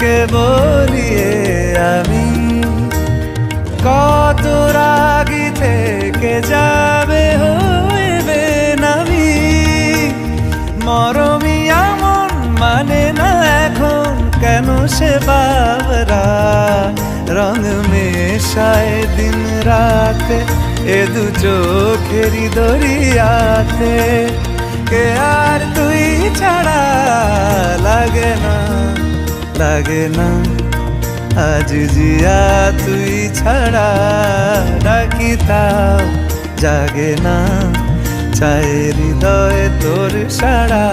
তোকে বলিয়ে আমি কত রাগি থেকে যাবে হইবে নামি মরমি এমন মানে না এখন কেন সে বাবরা রং মেশায় দিন রাতে এ দু চোখেরই দরিয়াতে কে আর তুই ছাড়া লাগে না লাগে না আজ জিয়া তুই ছাড়া ডাকি তাও জাগে না চায় হৃদয় তোর সাড়া।